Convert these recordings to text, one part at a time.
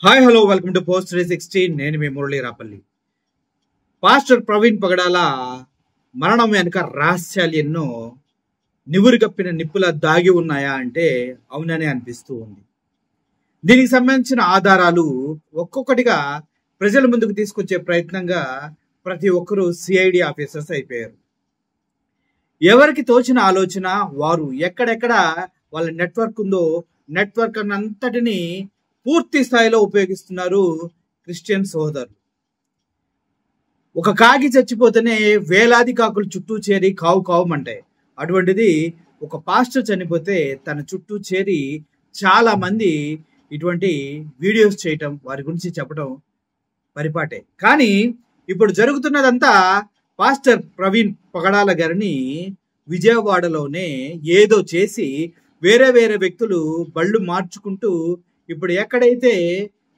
Hi hello welcome to post 360. నేను మీ Murali Rapalli. Pastor Praveen పగడాల మరణం వెనుక రహస్యాలు ఎన్నో నివురుగప్పిన నిప్పులా దాగి ఉన్నాయా అంటే అవుననే అనిపిస్తూ ఉంది. దీనికి సంబంధించిన ఆధారాలు ఒక్కొక్కటిగా ప్రజల ముందుకు తీసుకొచ్చే ప్రయత్నంగా ప్రతి ఒక్కరూ సిఐడి ఆఫీసర్స్ అయిపోయారు. ఎవరికి తోచిన ఆలోచన వారు ఎక్కడెక్కడ వాళ్ళ నెట్వర్క్ ఉందో నెట్వర్క్ అంతటిని పూర్తి స్థాయిలో ఉపయోగిస్తున్నారు క్రిస్టియన్ సోదరులు. ఒక కాకి చచ్చిపోతేనే వేలాది కాకులు చుట్టూ చేరి కావు కావుమంటాయి. అటువంటిది ఒక పాస్టర్ చనిపోతే తన చుట్టూ చేరి చాలా మంది ఇటువంటి వీడియోస్ చేయటం, వారి గురించి చెప్పడం పరిపాటే. కానీ ఇప్పుడు జరుగుతున్నదంతా పాస్టర్ ప్రవీణ్ పగడాల గారిని విజయవాడలోనే ఏదో చేసి వేరే వేరే వ్యక్తులు బళ్ళు మార్చుకుంటూ ఇప్పుడు ఎక్కడైతే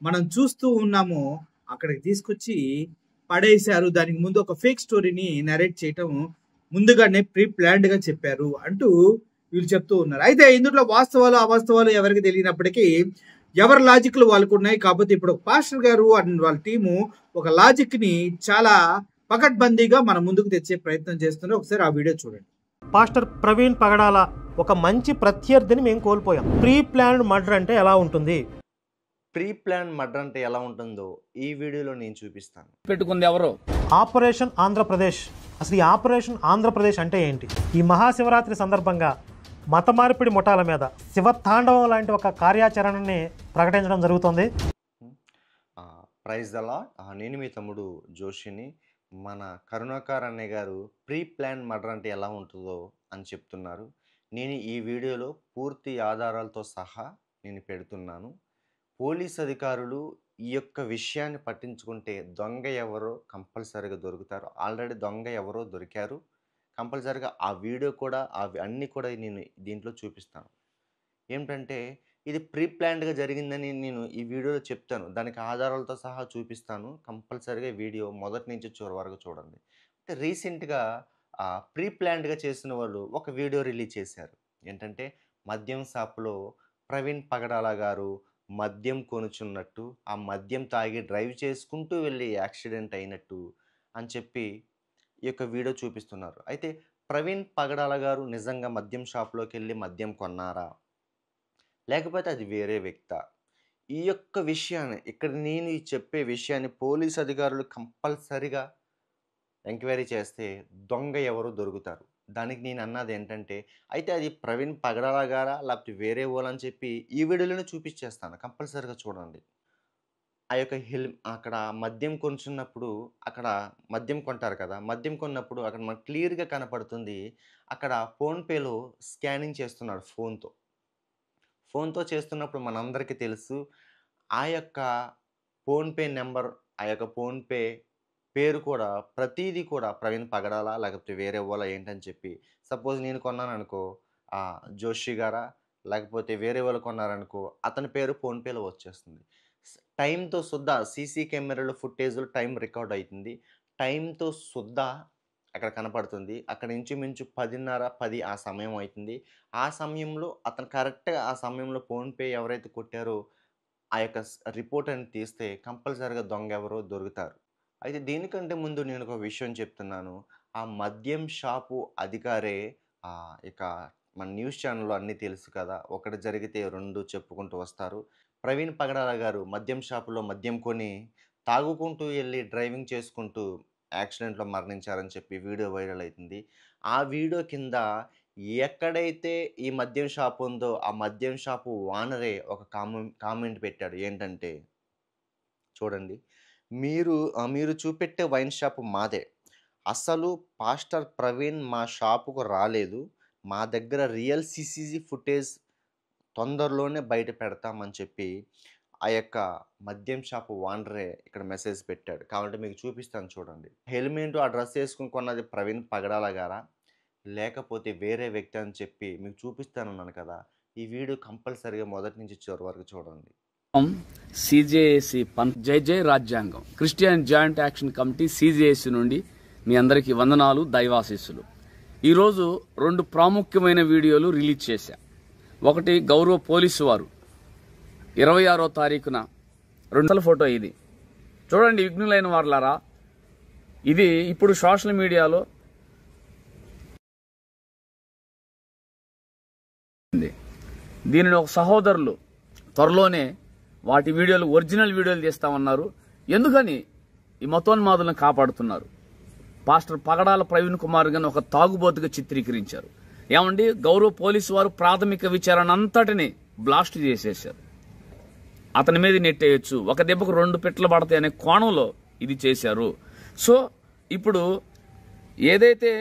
మనం చూస్తూ ఉన్నామో అక్కడికి తీసుకొచ్చి పడేశారు. దానికి ముందు ఒక ఫేక్ స్టోరీని నరేట్ చేయటం ముందుగానే ప్రీ ప్లాన్డ్ గా చెప్పారు అంటూ వీళ్ళు చెప్తూ ఉన్నారు. అయితే ఇందులో వాస్తవాలు అవాస్తవాలు ఎవరికి తెలియనప్పటికీ ఎవరి లాజిక్లు వాళ్ళకు ఉన్నాయి. కాకపోతే ఇప్పుడు పాస్టర్ గారు అండ్ వాళ్ళ టీము ఒక లాజిక్ ని చాలా పకడ్బందీగా మన ముందుకు తెచ్చే ప్రయత్నం చేస్తున్నారు. ఒకసారి ఆ వీడియో చూడండి. పాస్టర్ ప్రవీణ్ పగడాల ఒక మంచి ప్రత్యర్థిని మేము కోల్పోయాం. ప్రీ ప్లాన్డ్ మర్డర్ అంటే ఎలా ఉంటుంది? ప్రీ ప్లాన్ మర్డర్ అంటే ఎలా ఉంటుందో ఈ వీడియోలో నేను చూపిస్తాను. పెట్టుకుంది ఎవరు? ఆపరేషన్ ఆంధ్రప్రదేశ్. అసలు ఈ ఆపరేషన్ ఆంధ్రప్రదేశ్ అంటే ఏంటి? ఈ మహాశివరాత్రి సందర్భంగా మత మార్పిడి ముఠాల మీద శివతాండవం లాంటి ఒక కార్యాచరణని ప్రకటించడం జరుగుతుంది. ప్రైజ్ దలా, నేను మీ తమ్ముడు జోషిని. మన కరుణాకర్ అన్నయ్య గారు ప్రీ ప్లాన్ మర్డర్ అంటే ఎలా ఉంటుందో అని చెప్తున్నారు. నేను ఈ వీడియోలో పూర్తి ఆధారాలతో సహా నేను పెడుతున్నాను. పోలీస్ అధికారులు ఈ యొక్క విషయాన్ని పట్టించుకుంటే దొంగ ఎవరో కంపల్సరీగా దొరుకుతారు. ఆల్రెడీ దొంగ ఎవరో దొరికారు. కంపల్సరీగా ఆ వీడియో కూడా అన్నీ కూడా నేను దీంట్లో చూపిస్తాను. ఏమిటంటే ఇది ప్రీ ప్లాన్డ్గా జరిగిందని నేను ఈ వీడియోలో చెప్తాను. దానికి ఆధారాలతో సహా చూపిస్తాను. కంపల్సరీగా వీడియో మొదటి నుంచి చివరి వరకు చూడండి. అయితే రీసెంట్గా ప్రీ ప్లాన్డ్గా చేసిన వాళ్ళు ఒక వీడియో రిలీజ్ చేశారు. ఏంటంటే మద్యం షాపులో ప్రవీణ్ పగడాల గారు మద్యం కొనుచున్నట్టు, ఆ మద్యం తాగి డ్రైవ్ చేసుకుంటూ వెళ్ళి యాక్సిడెంట్ అయినట్టు అని చెప్పి ఈ యొక్క వీడియో చూపిస్తున్నారు. అయితే ప్రవీణ్ పగడాల గారు నిజంగా మద్యం షాప్లోకి వెళ్ళి మద్యం కొన్నారా, లేకపోతే అది వేరే వ్యక్తా? ఈ యొక్క విషయాన్ని ఇక్కడ నేను చెప్పే విషయాన్ని పోలీస్ అధికారులు కంపల్సరిగా ఎంక్వైరీ చేస్తే దొంగ ఎవరు దొరుకుతారు. దానికి నేను అన్నది ఏంటంటే అయితే అది ప్రవీణ్ పగడాల గారా లేకపోతే వేరే వాళ్ళని చెప్పి ఈ వీడియోలోనే చూపించేస్తాను. కంపల్సరిగా చూడండి. ఆ యొక్క అక్కడ మద్యం కొనుచున్నప్పుడు అక్కడ మద్యం కొంటారు కదా, మద్యం కొన్నప్పుడు అక్కడ మనకు క్లియర్గా కనపడుతుంది. అక్కడ ఫోన్పేలో స్కానింగ్ చేస్తున్నాడు ఫోన్తో చేస్తున్నప్పుడు మనందరికీ తెలుసు ఆ యొక్క ఫోన్పే నెంబర్, ఆ యొక్క ఫోన్పే పేరు కూడా ప్రతీది కూడా ప్రవీణ్ పగడాల లేకపోతే వేరే వాళ్ళ ఏంటని చెప్పి, సపోజ్ నేను కొన్నాను అనుకో జోషి గారా, లేకపోతే వేరే వాళ్ళు కొన్నారనుకో అతని పేరు ఫోన్పేలో వచ్చేస్తుంది. టైంతో సుద్దా సీసీ కెమెరాలో ఫుటేజ్లో టైం రికార్డ్ అవుతుంది. టైంతో సుద్దా అక్కడ కనపడుతుంది. అక్కడ ఇంచుమించు 10:30 ఆ సమయం అవుతుంది. ఆ సమయంలో అతను కరెక్ట్గా ఆ సమయంలో ఫోన్పే ఎవరైతే కొట్టారో ఆ యొక్క రిపోర్ట్ అని తీస్తే కంపల్సరీగా దొంగ ఎవరో దొరుకుతారు. అయితే దీనికంటే ముందు నేను ఒక విషయం చెప్తున్నాను. ఆ మద్యం షాపు అధికారే ఇక మన న్యూస్ ఛానల్లో అన్నీ తెలుసు కదా, ఒకటి జరిగితే రెండు చెప్పుకుంటూ వస్తారు. ప్రవీణ్ పగడాల గారు మద్యం షాపులో మద్యం కొని తాగుకుంటూ వెళ్ళి డ్రైవింగ్ చేసుకుంటూ యాక్సిడెంట్లో మరణించారని చెప్పి వీడియో వైరల్ అవుతుంది. ఆ వీడియో కింద ఎక్కడైతే ఈ మద్యం షాపు ఉందో ఆ మద్యం షాపు ఓనరే ఒక కామెంట్ పెట్టాడు. ఏంటంటే చూడండి, మీరు చూపెట్టే వైన్ షాపు మాదే. అసలు పాస్టర్ ప్రవీణ్ మా షాపుకు రాలేదు. మా దగ్గర రియల్ సిసిజీ ఫుటేజ్ తొందరలోనే బయట పెడతామని చెప్పి ఆ యొక్క మద్యం షాపు ఓనరే ఇక్కడ మెసేజ్ పెట్టాడు. కాబట్టి మీకు చూపిస్తాను చూడండి. హెల్మెట్ ఆ డ్రెస్ వేసుకుని కొన్నది ప్రవీణ్ పగడాల గారా లేకపోతే వేరే వ్యక్తి అని చెప్పి మీకు చూపిస్తానున్నాను కదా. ఈ వీడియో కంపల్సరీగా మొదటి నుంచి చివరి వరకు చూడండి. సిజేఏసి జై జై రాజ్యాంగం Christian joint action committee CJAC నుండి మీ అందరికీ వందనాలు, దైవాశీస్సులు. ఈరోజు 2 ప్రాముఖ్యమైన వీడియోలు రిలీజ్ చేశా. ఒకటి, గౌరవ పోలీసు వారు 26వ తారీఖున రెండో ఫోటో ఇది చూడండి. విఘ్నులైన వారలారా, ఇది ఇప్పుడు సోషల్ మీడియాలో దీనిని ఒక సహోదరులు త్వరలోనే వాటి వీడియోలు ఒరిజినల్ వీడియోలు తీస్తామన్నారు. ఎందుకని ఈ మతోన్మాదులను కాపాడుతున్నారు. పాస్టర్ పగడాల ప్రవీణ్ కుమార్ గారిని ఒక తాగుబోతుగా చిత్రీకరించారు. ఏమండి, గౌరవ పోలీసు వారు ప్రాథమిక విచారణ అంతటిని బ్లాస్ట్ చేసేశారు. అతని మీద నెట్టేయచ్చు, ఒక దెబ్బకు 2 పిట్టలు పడతాయి అనే కోణంలో ఇది చేశారు. సో ఇప్పుడు ఏదైతే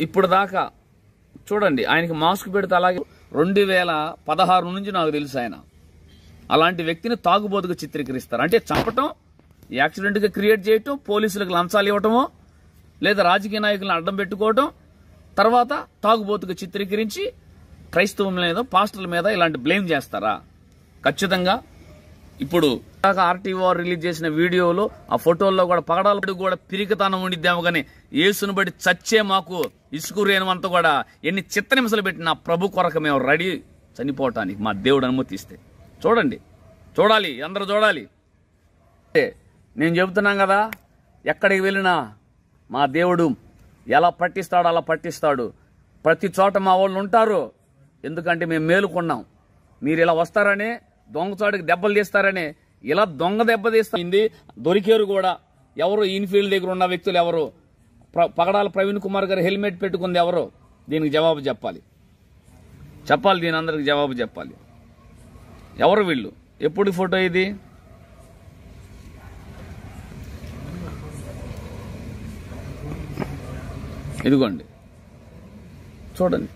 ఇప్పుడు దాకా చూడండి, ఆయనకి మాస్క్ పెడితే అలాగే 2016 నుంచి నాకు తెలుసు ఆయన అలాంటి వ్యక్తిని తాగుబోతుగా చిత్రీకరిస్తారు. అంటే చంపటం, యాక్సిడెంట్గా క్రియేట్ చేయటం, పోలీసులకు లంచాలు ఇవ్వటమో లేదా రాజకీయ నాయకులను అడ్డం పెట్టుకోవటం, తర్వాత తాగుబోతుగా చిత్రీకరించి క్రైస్తవం మీద పాస్టర్ల మీద ఇలాంటి బ్లేమ్ చేస్తారా? ఖచ్చితంగా ఇప్పుడు ఆర్టీఓ రిలీజ్ చేసిన వీడియోలో ఆ ఫోటోల్లో కూడా పగడాల కూడా పిరికితనం ఉండిద్దాము, కానీ యేసును బట్టి చచ్చే మాకు ఇసుకురేనంతా కూడా ఎన్ని చిత్తనిమిషాలు పెట్టి నా ప్రభు కొరకు మేము రెడీ చనిపోవటానికి మా దేవుడు అనుమతిస్తే. చూడండి, చూడాలి, అందరూ చూడాలి. నేను చెబుతున్నాం కదా, ఎక్కడికి వెళ్ళినా మా దేవుడు ఎలా పట్టిస్తాడో అలా పట్టిస్తాడు. ప్రతి చోట మా వాళ్ళు ఉంటారు. ఎందుకంటే మేము మేలుకున్నాం. మీరు ఇలా వస్తారని, దొంగచాటుకి దెబ్బలు తీస్తారని ఇలా దొంగ దెబ్బ తీస్తుంది. దొరికారు కూడా. ఎవరు ఇన్ఫీల్డ్ దగ్గర ఉన్న వ్యక్తులు ఎవరు? పగడాల ప్రవీణ్ కుమార్ గారు హెల్మెట్ పెట్టుకుంది ఎవరు? దీనికి జవాబు చెప్పాలి. దీని అందరికి జవాబు చెప్పాలి. ఎవరు వీళ్ళు? ఎప్పుడు ఫోటో ఇది? ఇదిగోండి, చూడండి.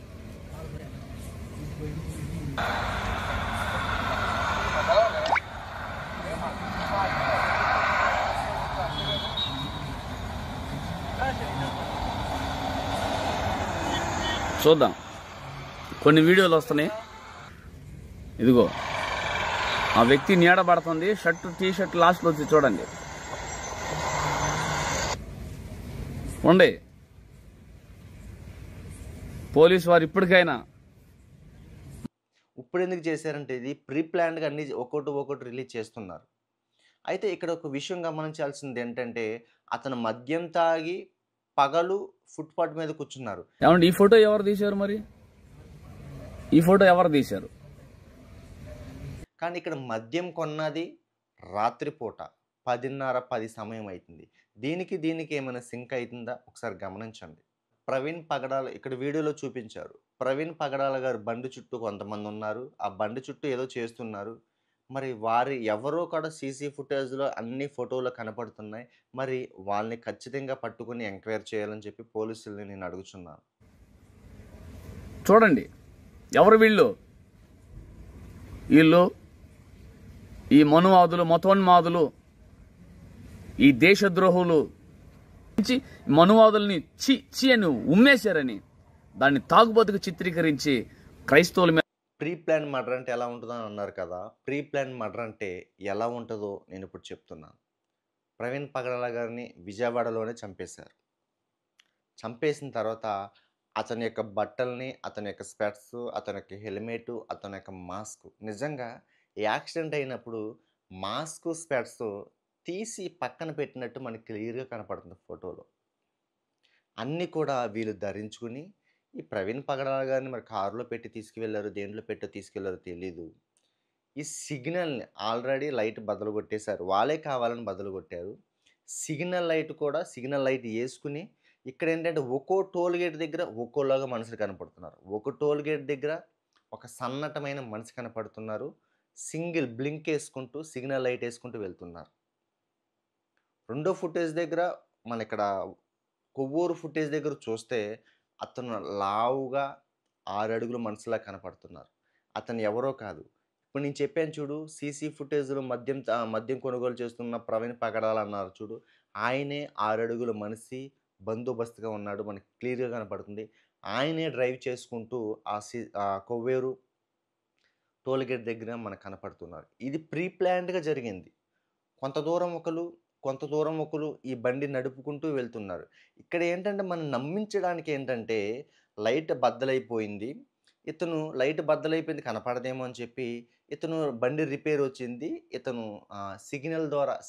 చూద్దాం, కొన్ని వీడియోలు వస్తున్నాయి. ఇదిగో ఆ వ్యక్తి నీడ పడుతుంది, షర్టు టీ షర్ట్ లాస్ట్లో వచ్చి చూడండి. ఉండే పోలీసు వారు ఇప్పటికైనా ఇప్పుడు ఎందుకు చేశారంటే ఇది ప్రీ ప్లాన్డ్గా అన్ని ఒక్కొక్కటి రిలీజ్ చేస్తున్నారు. అయితే ఇక్కడ ఒక విషయం గమనించాల్సింది ఏంటంటే, అతను మద్యం తాగి పగలు ఫుట్పాత్ మీద కూర్చున్నారు. ఏమండి, ఈ ఫోటో ఎవరు తీశారు? మరి ఈ ఫోటో ఎవరు తీశారు? కానీ ఇక్కడ మద్యం కొన్నది రాత్రిపూట 10:30 సమయం అవుతుంది. దీనికి ఏమైనా సింక్ అవుతుందా ఒకసారి గమనించండి. ప్రవీణ్ పగడాల ఇక్కడ వీడియోలో చూపించారు. ప్రవీణ్ పగడాల గారు బండి చుట్టూ కొంతమంది ఉన్నారు. ఆ బండి చుట్టూ ఏదో చేస్తున్నారు. మరి వారి ఎవరో కూడా సీసీ ఫుటేజ్లో అన్ని ఫోటోలు కనపడుతున్నాయి. మరి వాళ్ళని ఖచ్చితంగా పట్టుకుని ఎంక్వైరీ చేయాలని చెప్పి పోలీసుల్ని నేను అడుగుతున్నాను. చూడండి, ఎవరు వీళ్ళు? ఈ మనువాదులు, మతోన్మాదులు, ఈ దేశద్రోహులు మనువాదుల్ని చి అని ఉమ్మేశారని దాన్ని తాగుబోతుకు చిత్రీకరించి క్రైస్తవుల మీద ప్రీ ప్లాన్ మర్డర్ అంటే ఎలా ఉంటుందో అని అన్నారు కదా. ప్రీ ప్లాన్ మర్డర్ అంటే ఎలా ఉంటుందో నేను ఇప్పుడు చెప్తున్నాను. ప్రవీణ్ పగడాల గారిని విజయవాడలోనే చంపేశారు. చంపేసిన తర్వాత అతని యొక్క బట్టల్ని, అతని యొక్క స్పెట్స్, అతని యొక్క హెల్మెట్, అతని యొక్క మాస్క్, నిజంగా యాక్సిడెంట్ అయినప్పుడు మాస్క్ స్పెట్స్ తీసి పక్కన పెట్టినట్టు మనకి క్లియర్గా కనపడుతుంది ఫోటోలో. అన్నీ కూడా వీళ్ళు ధరించుకుని ఈ ప్రవీణ్ పగడాల గారిని మరి కారులో పెట్టి తీసుకువెళ్ళారు, దేంట్లో పెట్టి తీసుకెళ్లారో తెలీదు. ఈ సిగ్నల్ని ఆల్రెడీ లైట్ బదులు కొట్టేశారు. వాళ్ళే కావాలని బదులు కొట్టారు. సిగ్నల్ లైట్ వేసుకుని ఇక్కడ ఏంటంటే ఒక్కో టోల్ గేట్ దగ్గర ఒక్కోలాగా మనుషులు కనపడుతున్నారు. ఒక టోల్ గేట్ దగ్గర ఒక సన్నటమైన మనిషి కనపడుతున్నారు. సింగిల్ బ్లింక్ వేసుకుంటూ సిగ్నల్ లైట్ వేసుకుంటూ వెళ్తున్నారు. రెండో ఫుటేజ్ దగ్గర మన ఇక్కడ కొవ్వూరు ఫుటేజ్ దగ్గర చూస్తే అతను లావుగా 6 అడుగుల మనిషిలా కనపడుతున్నారు. అతను ఎవరో కాదు. ఇప్పుడు నేను చెప్పాను చూడు, సీసీ ఫుటేజ్లో మద్యం కొనుగోలు చేస్తున్న ప్రవీణ్ పగడాల అన్నారు చూడు, ఆయనే 6 అడుగుల మనిషి బందోబస్తుగా ఉన్నాడు. మనకి క్లియర్గా కనపడుతుంది. ఆయనే డ్రైవ్ చేసుకుంటూ ఆ కొవ్వేరు టోల్గేట్ దగ్గర మనకు కనపడుతున్నారు. ఇది ప్రీ ప్లాన్డ్గా జరిగింది. కొంత దూరం ఒకరు ఈ బండి నడుపుకుంటూ వెళ్తున్నారు. ఇక్కడ ఏంటంటే మనం నమ్మించడానికి ఏంటంటే లైట్ బద్దలైపోయింది. ఇతను లైట్ బద్దలైపోయింది కనపడదేమో అని చెప్పి ఇతను బండి రిపేర్ వచ్చింది. ఇతను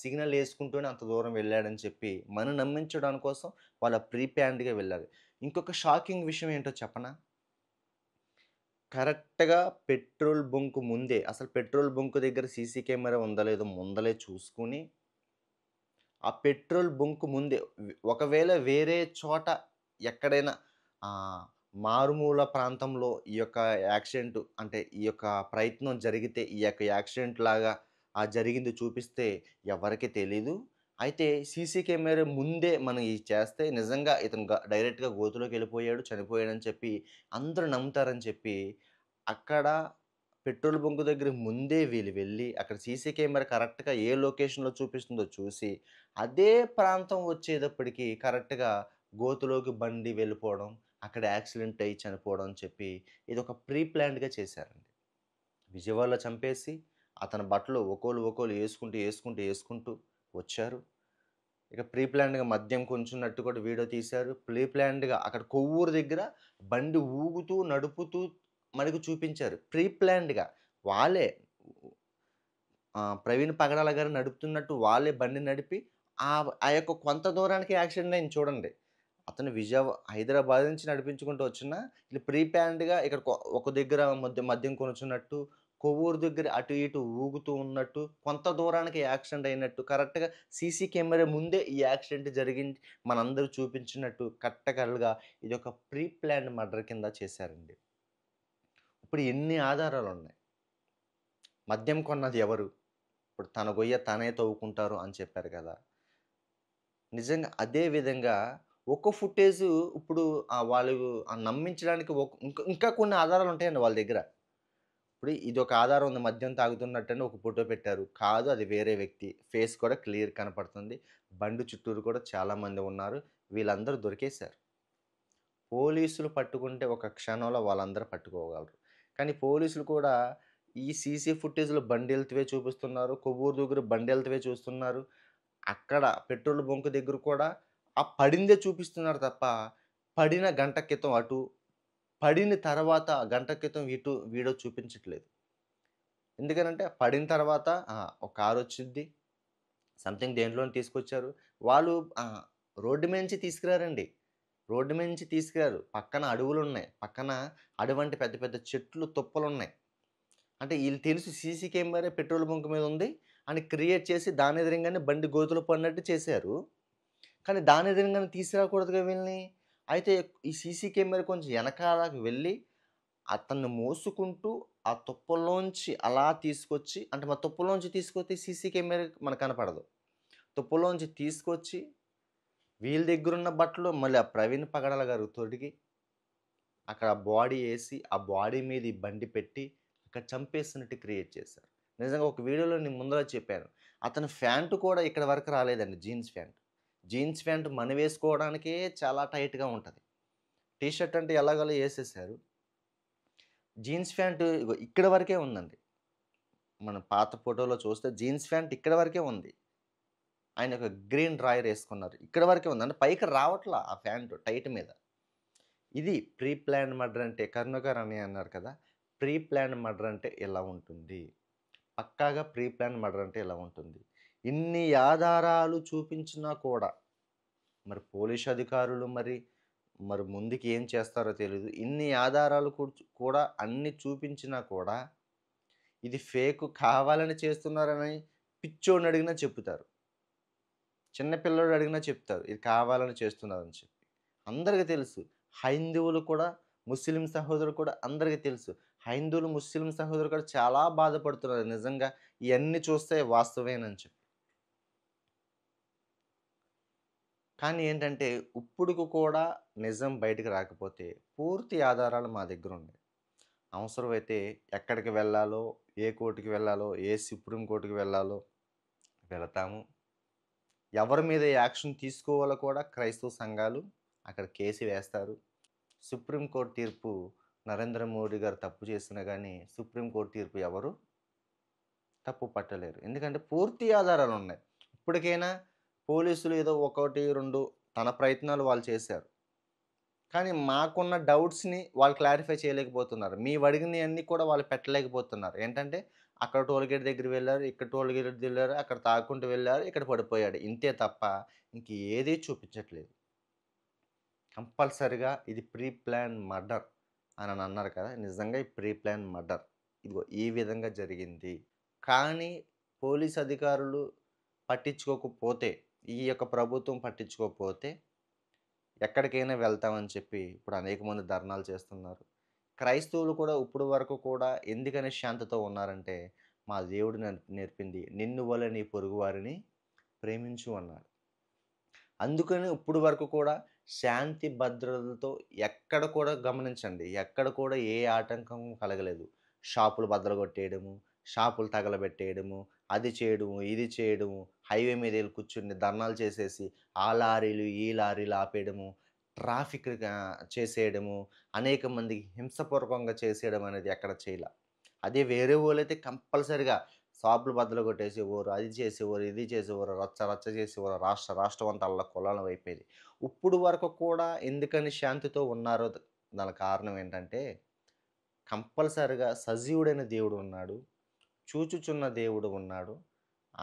సిగ్నల్ యేసుకుంటూనే అంత దూరం వెళ్ళాడని చెప్పి మనం నమ్మించడం కోసం వాళ్ళ ప్రీ ప్లాన్డ్‌గా వెళ్ళారు. ఇంకొక షాకింగ్ విషయం ఏంటో చెప్పనా? కరెక్ట్‌గా పెట్రోల్ బంక్ ముందే అసలు పెట్రోల్ బంక్ దగ్గర సీసీ కెమెరా ఉందో లేదో ముందలే చూసుకొని, ఆ పెట్రోల్ బంక్ ముందే ఒకవేళ వేరే చోట ఎక్కడైనా ఆహ్, మారుమూల ప్రాంతంలో ఈ యొక్క యాక్సిడెంట్ అంటే ఈ యొక్క ప్రయత్నం జరిగితే ఈ యొక్క యాక్సిడెంట్ లాగా జరిగింది చూపిస్తే ఎవరికీ తెలీదు. అయితే సీసీ కెమెరా ముందే మనం ఇది చేస్తే నిజంగా ఇతను డైరెక్ట్‌గా గోతిలోకెళ్ళిపోయాడు, చనిపోయాడని చెప్పి అందరూ నమ్ముతారని చెప్పి అక్కడ పెట్రోల్ బంక్ దగ్గర ముందే వీళ్ళు వెళ్ళి, అక్కడ సీసీ కెమెరా కరెక్ట్‌గా ఏ లొకేషన్‌లో చూపిస్తుందో చూసి, అదే ప్రాంతం వచ్చేటప్పటికి కరెక్ట్‌గా గోతిలోకి బండి వెళ్ళిపోవడం, అక్కడ యాక్సిడెంట్ అయ్యి చనిపోవడం అని చెప్పి ఇదొక ప్రీ ప్లాన్డ్‌గా చేశారండి. విజయవాడలో చంపేసి, అతని బట్టలు ఒక్కోళ్ళు యేసుకుంటూ వచ్చారు. ఇక ప్రీ ప్లాన్డ్‌గా మద్యం కొంచున్నట్టు కూడా వీడియో తీశారు. ప్రీ ప్లాన్డ్‌గా అక్కడ కొవ్వూరు దగ్గర బండి ఊగుతూ, నడుపుతూ మనకు చూపించారు. ప్రీ ప్లాన్డ్‌గా వాళ్ళే ప్రవీణ్ పగడాల గారు నడుపుతున్నట్టు వాళ్ళే బండి నడిపి ఆ యొక్క కొంత దూరానికి యాక్సిడెంట్ అయింది చూడండి. అతను హైదరాబాద్ నుంచి నడిపించుకుంటూ వచ్చినా ఈళ్ళు ప్రీ ప్లాన్డ్‌గా ఇక్కడ ఒక దగ్గర మద్యం కొనుచున్నట్టు, కొవ్వూరు దగ్గర అటు ఇటు ఊగుతూ ఉన్నట్టు, కొంత దూరానికి యాక్సిడెంట్ అయినట్టు కరెక్ట్‌గా సీసీ కెమెరా ముందే ఈ యాక్సిడెంట్ జరిగింది మనందరూ చూపించినట్టు కట్టకరలుగా ఇదొక ప్రీ ప్లాన్డ్ మర్డర్ కింద చేశారండి. ఇప్పుడు ఎన్ని ఆధారాలున్నాయి. మద్యం కొన్నది ఎవరు? ఇప్పుడు తన గొయ్య తనే తవ్వుకుంటారు అని చెప్పారు కదా! నిజంగా అదే విధంగా ఒక ఫుటేజు ఇప్పుడు వాళ్ళు నమ్మించడానికి ఇంకా కొన్ని ఆధారాలుంటాయండి వాళ్ళ దగ్గర. ఇప్పుడు ఇదొక ఆధారం ఉంది. మద్యం తాగుతున్నట్టని ఒక ఫోటో పెట్టారు. కాదు అది వేరే వ్యక్తి. ఫేస్ కూడా క్లియర్ కనపడుతుంది. బండి చుట్టూరు కూడా చాలామంది ఉన్నారు. వీళ్ళందరూ దొరికేశారు. పోలీసులు పట్టుకుంటే ఒక క్షణంలో వాళ్ళందరూ పట్టుకోగలరు. కానీ పోలీసులు కూడా ఈ సీసీ ఫుటేజ్‌లో బండెళ్తువే చూపిస్తున్నారు. కొవ్వూరు దగ్గర బండెళ్తువే చూస్తున్నారు. అక్కడ పెట్రోల్ బంక్ దగ్గర కూడా పడిందే చూపిస్తున్నారు తప్ప, పడిన గంట క్రితం అటు, పడిన తర్వాత గంట క్రితం ఇటు వీడియో చూపించట్లేదు. ఎందుకనంటే పడిన తర్వాత ఒక కారొచ్చిద్ది. సంథింగ్ దేంట్లోని తీసుకొచ్చారు. వాళ్ళు రోడ్డు మీద నుంచి తీసుకురారండి. రోడ్డు మీద నుంచి తీసుకురారు. పక్కన అడవులున్నాయి. పక్కన అడవంటి పెద్ద పెద్ద చెట్లు, తుప్పలున్నాయి. అంటే ఈళ్ళు తెలుసు సీసీ కెమెరా పెట్రోల్ బంక్ మీద ఉంది అని క్రియేట్ చేసి దాని ఎదురుంగానే బండి గోతిలో పడినట్టు చేశారు. కానీ దాని ఎదురుంగానే తీసుకురాకూడదుగా వీళ్ళని. అయితే ఈ సీసీ కెమెరా కొంచెం ఎనకాలకి వెళ్ళి అతన్ని మోసుకుంటూ ఆ తుప్పల్లోంచి అలా తీసుకొచ్చి అంటే తుప్పల్లోంచి తీసుకొస్తే సీసీ కెమెరా మనకు కనపడదు. తుప్పల్లోంచి తీసుకొచ్చి వీళ్ళ దగ్గరున్న బట్టలు మళ్ళీ ఆ ప్రవీణ్ పగడాల గారు తొడిగి అక్కడ బాడీ ఏసి, ఆ బాడీ మీద ఈ బండి పెట్టి, అక్కడ చంపేసినట్టు క్రియేట్ చేశారు. నిజంగా ఒక వీడియోలో నేను ముందర చెప్పాను. అతని ఫ్యాంట్ కూడా ఇక్కడి వరకు రాలేదండి జీన్స్ ఫ్యాంట్. జీన్స్ ఫ్యాంట్ మనం వేసుకోవడానికే చాలా టైట్‌గా ఉంటది. టీ షర్ట్ అంటే ఎలాగోలా ఏసేశారు. జీన్స్ ఫ్యాంట్ ఇగో ఇక్కడి వరకే ఉందండి. మనం పాత ఫోటోలో చూస్తే జీన్స్ ఫ్యాంట్ ఇక్కడి వరకే ఉంది. ఆయన ఒక గ్రీన్ డ్రాయర్ ఏసుకున్నారు. ఇక్కడి వరకే ఉంది. అంటే పైకి రావట్లా ఆ ఫ్యాంట్ టైట్ మీద. ఇది ప్రీ ప్లాన్డ్ మర్డర్ అంటే కరుణాకర్ అని అన్నారు కదా! ప్రీ ప్లాన్డ్ మర్డర్ అంటే ఇలా ఉంటుంది. పక్కాగా ప్రీ ప్లాన్డ్ మర్డర్ అంటే ఇలా ఉంటుంది. ఇన్ని ఆధారాలు చూపించినా కూడా మరి పోలీస్ అధికారులు మరి ముందుకి ఏం చేస్తారో తెలీదు. ఇన్ని ఆధారాలు కూడా అన్ని చూపించినా కూడా ఇది ఫేకు కావాలని చేస్తున్నారని పిచ్చోడిని అడిగినా చెప్తారు. చిన్న పిల్లోడు అడిగినా చెప్తారు. ఇది కావాలని చేస్తున్నారని చెప్పి. అందరికి తెలుసు. హైందువులు కూడా, ముస్లిం సహోదరులు కూడా అందరికి తెలుసు. హైందువులు, ముస్లిం సహోదరులు కూడా చాలా బాధపడుతున్నారు నిజంగా ఇయన్నీ చూస్తే వాస్తవేనని చెప్పి. కానీ ఏంటంటే ఇప్పుడుకు కూడా నిజం బయటకు రాకపోతే పూర్తి ఆధారాలు మా దగ్గరున్నాయి. అవసరమైతే ఎక్కడికి వెళ్ళాలో, ఏ కోర్ట్‌కి వెళ్ళాలో, ఏ సుప్రీం కోర్ట్‌కి వెళ్ళాలో వెళతాము. ఎవరి మీద యాక్షన్ తీసుకోవాలో కూడా క్రైస్తవ సంఘాలు అక్కడ కేసు వేస్తారు. సుప్రీంకోర్టు తీర్పు నరేంద్ర మోడీ గారు తప్పు చేసినా కానీ సుప్రీంకోర్టు తీర్పు ఎవరు తప్పు పట్టలేరు. ఎందుకంటే పూర్తి ఆధారాలు ఉన్నాయి. ఇప్పటికైనా పోలీసులు ఏదో ఒకటి, రెండు తన ప్రయత్నాలు వాళ్ళు చేశారు. కానీ మాకున్న డౌట్స్ని వాళ్ళు క్లారిఫై చేయలేకపోతున్నారు. మేము అడిగినవన్నీ కూడా వాళ్ళు పెట్టలేకపోతున్నారు. ఏంటంటే అక్కడ టోల్గేట్ దగ్గర వెళ్ళారు, ఇక్కడ టోల్గేట్ వెళ్ళారు, అక్కడ తాగుకుంటూ వెళ్ళారు, ఇక్కడ పడిపోయాడు, ఇంతే తప్ప ఇంక ఏదీ చూపించట్లేదు. కంపల్సరిగా ఇది ప్రీ ప్లాన్ మర్డర్ అని అన్నారు కదా, నిజంగా ఈ ప్రీ ప్లాన్ మర్డర్ ఇదిగో ఈ విధంగా జరిగింది. కానీ పోలీస్ అధికారులు పట్టించుకోకపోతే, ఈ యొక్క ప్రభుత్వం పట్టించుకోకపోతే ఎక్కడికైనా వెళ్తామని చెప్పి ఇప్పుడు అనేక మంది ధర్నాలు చేస్తున్నారు. క్రైస్తవులు కూడా ఇప్పుడు వరకు కూడా ఎందుకని శాంతితో ఉన్నారంటే, మా దేవుడు నేర్పింది నిన్ను వలె నీ పొరుగువారిని ప్రేమించు అన్నాడు. అందుకని ఇప్పుడు వరకు కూడా శాంతి భద్రతలతో ఎక్కడ కూడా గమనించండి, ఎక్కడ కూడా ఏ ఆటంకం కలగలేదు. షాపులు బద్దలు కొట్టేయడము, షాపులు తగలబెట్టేయడము, అది చేయడము, ఇది చేయడము, హైవే మీద వెళ్ళి కూర్చుని ధర్నాలు చేసేసి ఆ లారీలు ఈ లారీలు ఆపేయడము, ట్రాఫిక్ చేసేయడము, అనేక మందికి హింసపూర్వకంగా చేసేయడం అనేది ఎక్కడ చేయలే. అదే వేరే వాళ్ళైతే కంపల్సరిగా షాపులు బద్దలు కొట్టేసేవారు, అది చేసేవారు, ఇది చేసేవారు, రచ్చ రచ్చ చేసేవారు, రాష్ట్రం అంతా అల్ల కొలాలం అయిపోయేది. ఇప్పుడు వరకు కూడా ఎందుకని శాంతితో ఉన్నారో దానికి కారణం ఏంటంటే, కంపల్సరిగా సజీవుడైన దేవుడు ఉన్నాడు, చూచుచున్న దేవుడు ఉన్నాడు,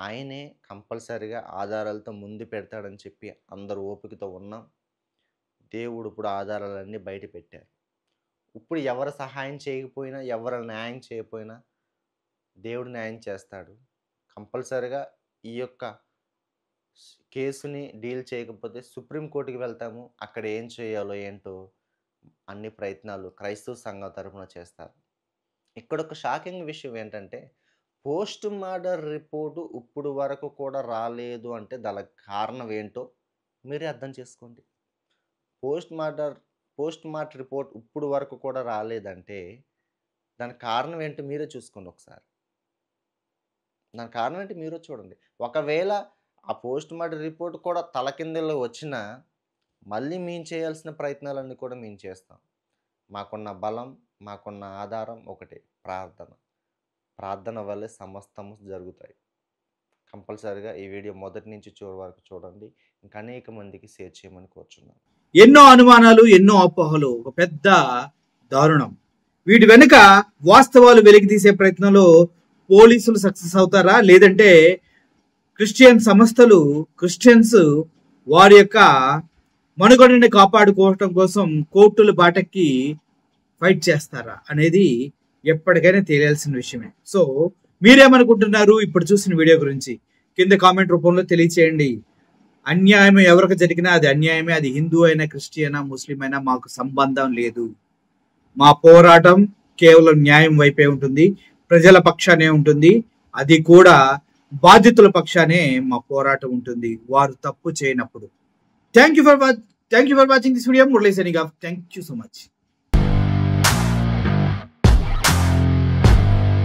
ఆయనే కంపల్సరిగా ఆధారాలతో ముందు పెడతాడని చెప్పి అందరూ ఓపికతో ఉన్నాం. దేవుడు ఇప్పుడు ఆధారాలన్నీ బయట పెట్టారు. ఇప్పుడు ఎవరు సహాయం చేయకపోయినా, ఎవరు న్యాయం చేయకపోయినా దేవుడు న్యాయం చేస్తాడు. కంపల్సరిగా ఈ యొక్క కేసుని డీల్ చేయకపోతే సుప్రీంకోర్టుకి వెళ్తాము. అక్కడ ఏం చేయాలో ఏంటో అన్ని ప్రయత్నాలు క్రైస్తవ సంఘం తరఫున చేస్తారు. ఇక్కడ ఒక షాకింగ్ విషయం ఏంటంటే, పోస్ట్ మార్టం రిపోర్టు ఇప్పుడు వరకు కూడా రాలేదు అంటే దానికి కారణం ఏంటో మీరే అర్థం చేసుకోండి. పోస్ట్ మార్టం రిపోర్ట్ ఇప్పుడు వరకు కూడా రాలేదంటే దానికి కారణం ఏంటో మీరే చూసుకోండి ఒకసారి. దాని కారణం ఏంటి మీరు చూడండి. ఒకవేళ ఆ పోస్ట్ మార్టం రిపోర్ట్ కూడా తలకిందులో వచ్చినా మళ్ళీ మేము చేయాల్సిన ప్రయత్నాలన్నీ కూడా మేము చేస్తాం. మాకున్న బలం, మాకున్న ఆధారం ఒకటే, ప్రార్థన. ప్రార్థన వల్లే సమస్తము జరుగుతాయి. కంపల్సరిగా ఈ వీడియో మొదటి నుంచి చివరి వరకు చూడండి. ఇంకా అనేక మందికి షేర్ చేయమని కోరుచున్నాను. ఎన్నో అనుమానాలు, ఎన్నో అపోహలు, ఒక పెద్ద దారుణం. వీటి వెనుక వాస్తవాలు వెలికి తీసే ప్రయత్నంలో పోలీసులు సక్సెస్ అవుతారా, లేదంటే క్రిస్టియన్ సంస్థలు, క్రిస్టియన్స్ వారి యొక్క మనుగడని కాపాడుకోవటం కోసం కోర్టుల బాటకి ఫైట్ చేస్తారా అనేది ఎప్పటికైనా తెలియాల్సిన విషయమే. సో మీరేమనుకుంటున్నారు ఇప్పుడు చూసిన వీడియో గురించి కింద కామెంట్ రూపంలో తెలియచేయండి. అన్యాయం ఎవరికి జరిగినా అది అన్యాయమే. అది హిందూ అయినా, క్రిస్టియనా, ముస్లిం అయినా మాకు సంబంధం లేదు. మా పోరాటం కేవలం న్యాయం వైపే ఉంటుంది, ప్రజల పక్షానే ఉంటుంది. అది కూడా బాధితుల పక్షానే మా పోరాటం ఉంటుంది, వారు తప్పు చేయనప్పుడు. Thank you for watching this video. Murali signing off. Thank you so much.